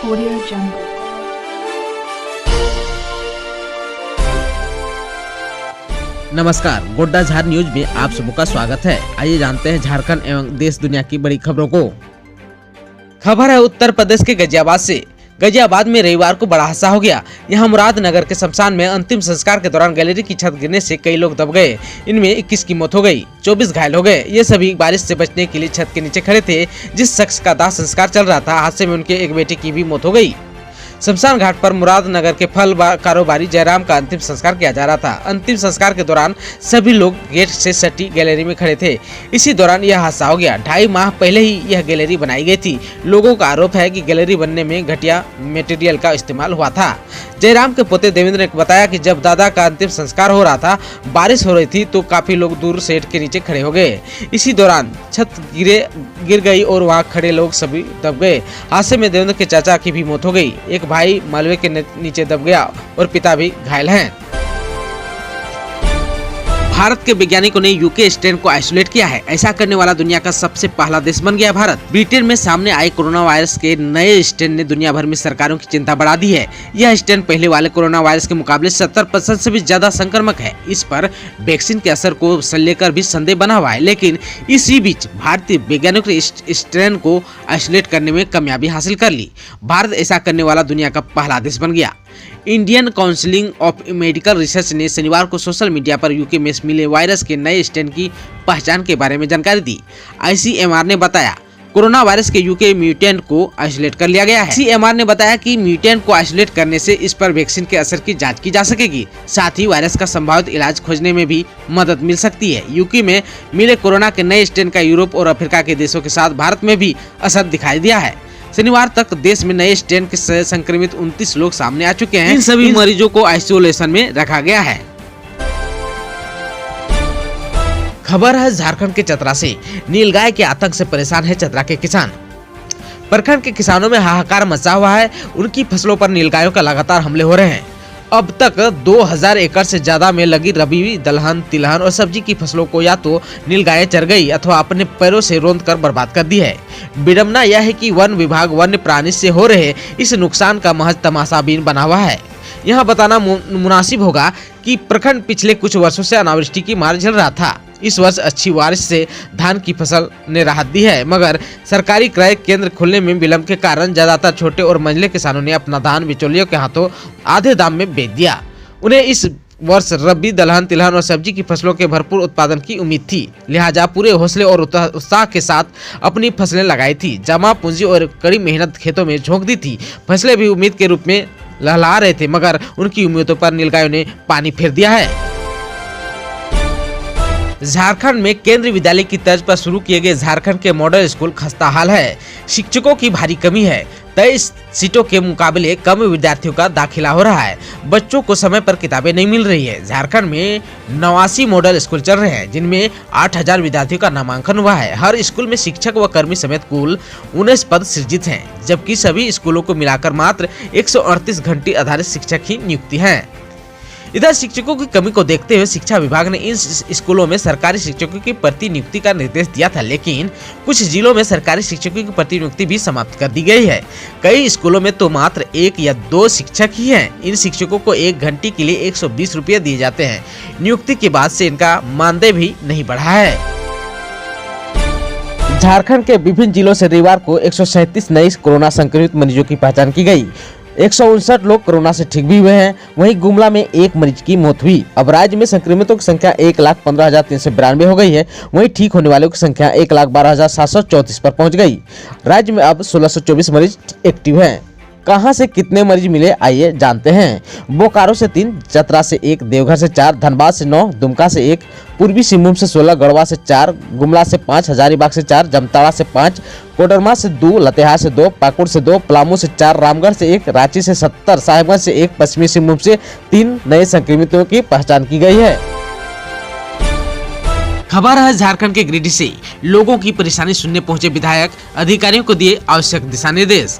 Audio Jungle। नमस्कार, गोड्डा झार news में आप सबका स्वागत है। आइए जानते हैं झारखंड एवं देश दुनिया की बड़ी खबरों को। खबर है उत्तर प्रदेश के गाजियाबाद से। गाजियाबाद में रविवार को बड़ा हादसा हो गया। यहां मुरादनगर के शमशान में अंतिम संस्कार के दौरान गैलरी की छत गिरने से कई लोग दब गए। इनमें 21 की मौत हो गई, 24 घायल हो गए। ये सभी बारिश से बचने के लिए छत के नीचे खड़े थे। जिस शख्स का दाह संस्कार चल रहा था, हादसे में उनके एक बेटे की भी मौत हो गई। शमशान घाट पर मुरादनगर के फल कारोबारी जयराम का अंतिम संस्कार किया जा रहा था। अंतिम संस्कार के दौरान सभी लोग गेट से सटी गैलरी में खड़े थे। इसी दौरान यह हादसा हो गया। 2.5 माह पहले ही यह गैलरी बनाई गई थी। लोगों का आरोप है कि गैलरी बनने में घटिया मटेरियल का इस्तेमाल हुआ था। जयराम के पोते देवेंद्र ने बताया कि जब दादा का अंतिम संस्कार हो रहा था, बारिश हो रही थी तो काफी लोग दूर शेड के नीचे खड़े हो गए। इसी दौरान छत गिर गई और वहां खड़े लोग सभी दब गए। हादसे में देवेंद्र के चाचा की भी मौत हो गई। एक भाई मालवे के नीचे दब गया और पिता भी घायल हैं। भारत के वैज्ञानिकों ने यूके स्ट्रेन को आइसोलेट किया है। ऐसा करने वाला दुनिया का सबसे पहला देश बन गया भारत। ब्रिटेन में सामने आए कोरोना वायरस के नए स्ट्रेन ने दुनिया भर में सरकारों की चिंता बढ़ा दी है। यह स्ट्रेन पहले वाले कोरोना वायरस के मुकाबले 70% से भी ज्यादा संक्रामक है। इस पर वैक्सीन के असर को लेकर भी संदेह बना हुआ है, लेकिन इसी बीच भारतीय वैज्ञानिकों ने इस स्ट्रेन को आइसोलेट करने में कामयाबी हासिल कर ली। भारत ऐसा करने वाला दुनिया का पहला देश बन गया। Indian council of medical research ने शनिवार को सोशल मीडिया पर यूके में मिले वायरस के नए स्ट्रेन की पहचान के बारे में जानकारी दी। आईसीएमआर ने बताया कोरोना वायरस के यूके म्यूटेंट को आइसोलेट कर लिया गया है। आईसीएमआर ने बताया कि म्यूटेंट को आइसोलेट करने से इस पर वैक्सीन के असर की जांच की जा सकेगी। साथ ही वायरस का संभावित इलाज खोजने में भी मदद मिल सकती है। यूके में मिले कोरोना के नए स्ट्रेन का यूरोप और अफ्रीका के देशों के साथ भारत में भी असर दिखाई दिया है। शनिवार तक देश में नए स्ट्रेन के संक्रमित 29 लोग सामने आ चुके हैं। इन सभी मरीजों को आइसोलेशन में रखा गया है। खबर है झारखंड के चतरा से। नीलगाय के आतंक से परेशान है चतरा के किसान। प्रखंड के किसानों में हाहाकार मचा हुआ है। उनकी फसलों पर नीलगायों का लगातार हमले हो रहे हैं। अब तक 2000 एकड़ से ज्यादा में लगी रबी दलहन, तिलहन और सब्जी की फसलों को या तो नीलगायें चर गई अथवा अपने पैरों से रौंद कर बर्बाद कर दी है। विडम्बना यह है कि वन विभाग वन्य प्राणी से हो रहे इस नुकसान का महज तमाशाबीन बना हुआ है। यहाँ बताना मुनासिब होगा कि प्रखंड पिछले कुछ वर्षों से अनावृष्टि की मार झेल रहा था। इस वर्ष अच्छी बारिश से धान की फसल ने राहत दी है, मगर सरकारी क्रय केंद्र खुलने में विलंब के कारण ज्यादातर छोटे और मंझले किसानों ने अपना धान बिचौलियों के हाथों आधे दाम में बेच दिया। उन्हें इस वर्ष रबी दलहन, तिलहन और सब्जी की फसलों के भरपूर उत्पादन की उम्मीद थी, लिहाजा पूरे हौसले और उत्साह के साथ अपनी फसलें लगाई थी। जमा पूंजी और कड़ी मेहनत खेतों में झोंक दी थी। फसलें भी उम्मीद के रूप में लहला रहे थे, मगर उनकी उम्मीदों पर नीलगायों ने पानी फेर दिया है। झारखंड में केंद्रीय विद्यालय की तर्ज पर शुरू किए गए झारखंड के मॉडल स्कूल खस्ता हाल है। शिक्षकों की भारी कमी है। 23 सीटों के मुकाबले कम विद्यार्थियों का दाखिला हो रहा है। बच्चों को समय पर किताबें नहीं मिल रही है। झारखंड में 89 मॉडल स्कूल चल रहे हैं, जिनमें 8000 विद्यार्थियों का नामांकन हुआ है। हर स्कूल में शिक्षक व कर्मी समेत कुल 19 पद सृजित हैं, जबकि सभी स्कूलों को मिलाकर मात्र 138 घंटे आधारित शिक्षक ही नियुक्ति है। इधर शिक्षकों की कमी को देखते हुए शिक्षा विभाग ने इन स्कूलों में सरकारी शिक्षकों की प्रति नियुक्ति का निर्देश दिया था, लेकिन कुछ जिलों में सरकारी शिक्षकों की प्रति नियुक्ति भी समाप्त कर दी गई है। कई स्कूलों में तो मात्र 1 या 2 शिक्षक ही हैं। इन शिक्षकों को 1 घंटे के लिए 120 रुपये दिए जाते हैं। नियुक्ति के बाद से इनका मानदेय भी नहीं बढ़ा है। झारखंड के विभिन्न जिलों से रविवार को 137 नए कोरोना संक्रमित मरीजों की पहचान की गई। 159 लोग कोरोना से ठीक भी हुए हैं। वहीं गुमला में 1 मरीज की मौत हुई। अब राज्य में संक्रमितों की संख्या 1,15,392 हो गई है। वहीं ठीक होने वालों की संख्या 1,12,734 पर पहुंच गई। राज्य में अब 1624 मरीज एक्टिव हैं। कहां से कितने मरीज मिले, आइए जानते हैं। बोकारो से 3, चतरा से 1, देवघर से 4, धनबाद से 9, दुमका से 1, पूर्वी सिंहभूम से 16, गढ़वा से 4, गुमला से 5, हजारीबाग से 4, जामताड़ा से 5, कोडरमा से 2, लातेहार से 2, पाकुड़ से 2, पलामू से 4, रामगढ़ से 1, रांची से 70, साहिबगंज से 1, पश्चिमी सिंहभूम से 3 नए संक्रमितों की पहचान की गई है। खबर है झारखंड के गिरिडीह से। लोगों की परेशानी सुनने पहुंचे विधायक, अधिकारियों को दिए आवश्यक दिशा निर्देश।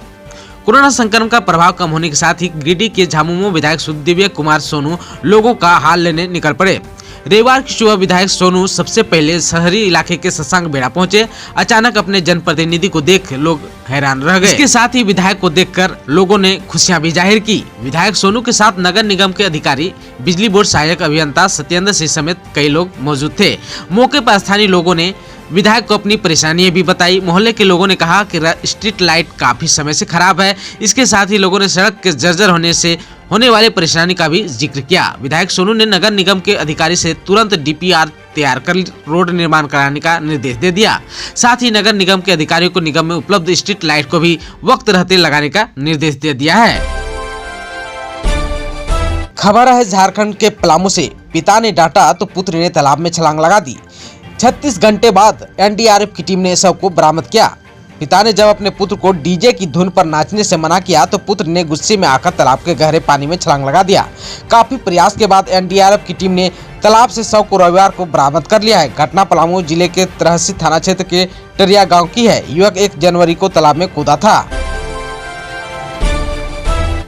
कोरोना संक्रमण का प्रभाव कम होने के साथ ही गिरिडीह के झामुमो विधायक सुखदेव कुमार सोनू लोगों का हाल लेने निकल पड़े। रविवार की सुबह विधायक सोनू सबसे पहले शहरी इलाके के सत्संग बेड़ा पहुंचे। अचानक अपने जनप्रतिनिधि को देख लोग हैरान रह गए। इसके साथ ही विधायक को देखकर लोगों ने खुशियां भी जाहिर की। विधायक सोनू के साथ नगर निगम के अधिकारी, बिजली बोर्ड सहायक अभियंता सत्येंद्र सिंह समेत कई लोग मौजूद थे। मौके पर स्थानीय लोगों ने विधायक को अपनी परेशानियां भी बताई। मोहल्ले के लोगों ने कहा कि स्ट्रीट लाइट काफी समय से खराब है। इसके साथ ही लोगों ने सड़क के जर्जर होने से होने वाले परेशानी का भी जिक्र किया। विधायक सोनू ने नगर निगम के अधिकारी से तुरंत डीपीआर तैयार कर रोड निर्माण कराने का निर्देश दे दिया। साथ ही नगर निगम के अधिकारियों को निगम में उपलब्ध स्ट्रीट लाइट को भी वक्त रहते लगाने का निर्देश दे दिया है। खबर है झारखंड के पलामू से। पिता ने डांटा तो पुत्र ने तालाब में छलांग लगा दी। 36 घंटे बाद एनडीआरएफ की टीम ने शव को बरामद किया। पिता ने जब अपने पुत्र को डीजे की धुन पर नाचने से मना किया तो पुत्र ने गुस्से में आकर तालाब के गहरे पानी में छलांग लगा दिया। काफी प्रयास के बाद एनडीआरएफ की टीम ने तालाब से शव को रविवार को बरामद कर लिया है। घटना पलामू जिले के तरहसी थाना क्षेत्र के टरिया गाँव की है। युवक 1 जनवरी को तालाब में कूदा था।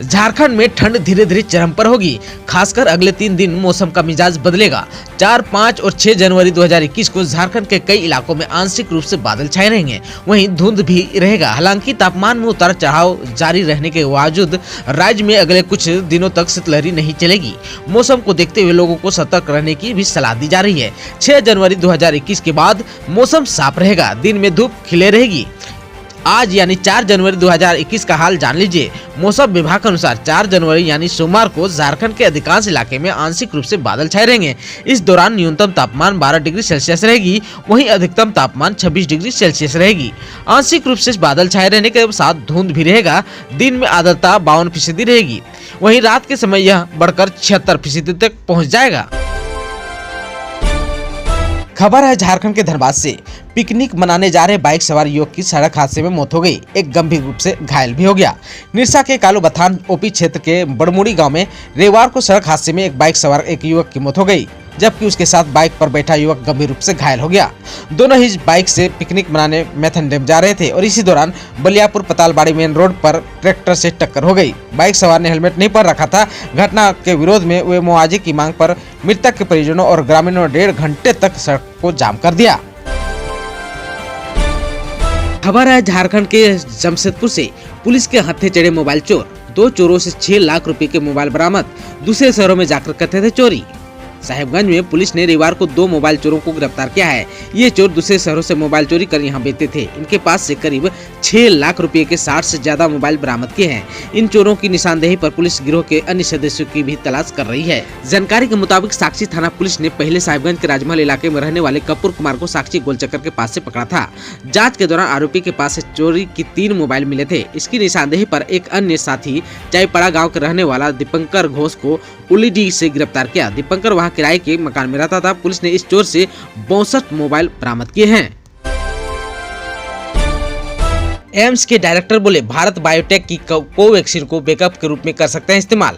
झारखंड में ठंड धीरे धीरे चरम पर होगी। खासकर अगले 3 दिन मौसम का मिजाज बदलेगा। 4, 5 और 6 जनवरी 2021 को झारखंड के कई इलाकों में आंशिक रूप से बादल छाए रहेंगे। वहीं धुंध भी रहेगा। हालांकि तापमान में उतार चढ़ाव जारी रहने के बावजूद राज्य में अगले कुछ दिनों तक शीतलहरी नहीं चलेगी। मौसम को देखते हुए लोगों को सतर्क रहने की भी सलाह दी जा रही है। 6 जनवरी 2021 के बाद मौसम साफ रहेगा। दिन में धूप खिले रहेगी। आज यानी 4 जनवरी 2021 का हाल जान लीजिए। मौसम विभाग के अनुसार 4 जनवरी यानी सोमवार को झारखंड के अधिकांश इलाके में आंशिक रूप से बादल छाए रहेंगे। इस दौरान न्यूनतम तापमान 12 डिग्री सेल्सियस रहेगी। वहीं अधिकतम तापमान 26 डिग्री सेल्सियस रहेगी। आंशिक रूप से बादल छाए रहने के साथ धुंध भी रहेगा। दिन में आर्द्रता 52% रहेगी। वहीं रात के समय यह बढ़कर 76% तक पहुँच जाएगा। खबर है झारखंड के धनबाद से। पिकनिक मनाने जा रहे बाइक सवार युवक की सड़क हादसे में मौत हो गई। एक गंभीर रूप से घायल भी हो गया। निरसा के कालूबथान ओपी क्षेत्र के बड़मुड़ी गांव में रविवार को सड़क हादसे में एक बाइक सवार एक युवक की मौत हो गई, जबकि उसके साथ बाइक पर बैठा युवक गंभीर रूप से घायल हो गया। दोनों ही बाइक से पिकनिक मनाने मैथन डैम जा रहे थे और इसी दौरान बलियापुर पतालबाड़ी मेन रोड पर ट्रैक्टर से टक्कर हो गई। बाइक सवार ने हेलमेट नहीं पहन रखा था। घटना के विरोध में वे मुआवजे की मांग पर मृतक के परिजनों और ग्रामीणों ने 1.5 घंटे तक सड़क को जाम कर दिया। खबर है झारखंड के जमशेदपुर से। पुलिस के हत्थे चढ़े मोबाइल चोर। 2 चोरों से 6 लाख रुपए के मोबाइल बरामद। दूसरे शहरों में जाकर करते थे चोरी। साहिबगंज में पुलिस ने रविवार को 2 मोबाइल चोरों को गिरफ्तार किया है। ये चोर दूसरे शहरों से मोबाइल चोरी कर यहाँ बेचते थे। इनके पास से करीब 6 लाख रुपए के 60 से ज्यादा मोबाइल बरामद किए हैं। इन चोरों की निशानदेही पर पुलिस गिरोह के अन्य सदस्यों की भी तलाश कर रही है। जानकारी के मुताबिक साक्षी थाना पुलिस ने पहले साहिबगंज के राजमहल इलाके में रहने वाले कपूर कुमार को साक्षी गोलचक्कर के पास से पकड़ा था। जाँच के दौरान आरोपी के पास से चोरी की 3 मोबाइल मिले थे। इसकी निशानदेही पर एक अन्य साथी चाईपाड़ा गाँव के रहने वाला दीपंकर घोष को उलीडी से गिरफ्तार किया। दीपंकर वहां किराए के मकान में रहता था। पुलिस ने इस चोर से 62 मोबाइल बरामद किए हैं। एम्स के डायरेक्टर बोले भारत बायोटेक की कोवैक्सीन को बैकअप के रूप में कर सकते हैं इस्तेमाल।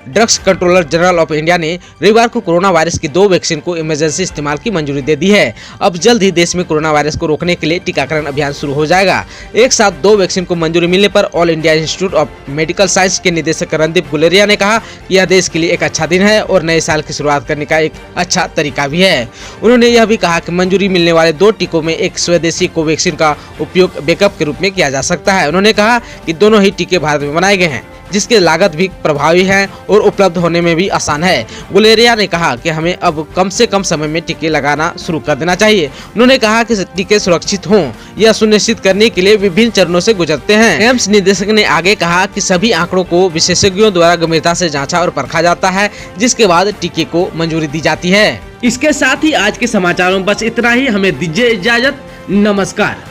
Drugs controller general of India ने रविवार को कोरोना वायरस की 2 वैक्सीन को इमरजेंसी इस्तेमाल की मंजूरी दे दी है। अब जल्द ही देश में कोरोना वायरस को रोकने के लिए टीकाकरण अभियान शुरू हो जाएगा। एक साथ 2 वैक्सीन को मंजूरी मिलने पर all India institute of medical science के निदेशक रणदीप गुलेरिया ने कहा कि यह देश के लिए एक अच्छा दिन है और नए साल की शुरुआत करने का एक अच्छा तरीका भी है। उन्होंने यह भी कहा कि मंजूरी मिलने वाले 2 टीकों में एक स्वदेशी कोवैक्सीन का उपयोग बैकअप के रूप में किया जा सकता है। उन्होंने कहा कि दोनों ही टीके भारत में बनाए गए हैं, जिसकी लागत भी प्रभावी है और उपलब्ध होने में भी आसान है। गुलेरिया ने कहा कि हमें अब कम से कम समय में टीके लगाना शुरू कर देना चाहिए। उन्होंने कहा कि टीके सुरक्षित हों, यह सुनिश्चित करने के लिए विभिन्न चरणों से गुजरते हैं। एम्स निदेशक ने आगे कहा कि सभी आंकड़ों को विशेषज्ञों द्वारा गंभीरता से जांचा और परखा जाता है, जिसके बाद टीके को मंजूरी दी जाती है। इसके साथ ही आज के समाचारों में बस इतना ही। हमें दीजिए इजाजत। नमस्कार।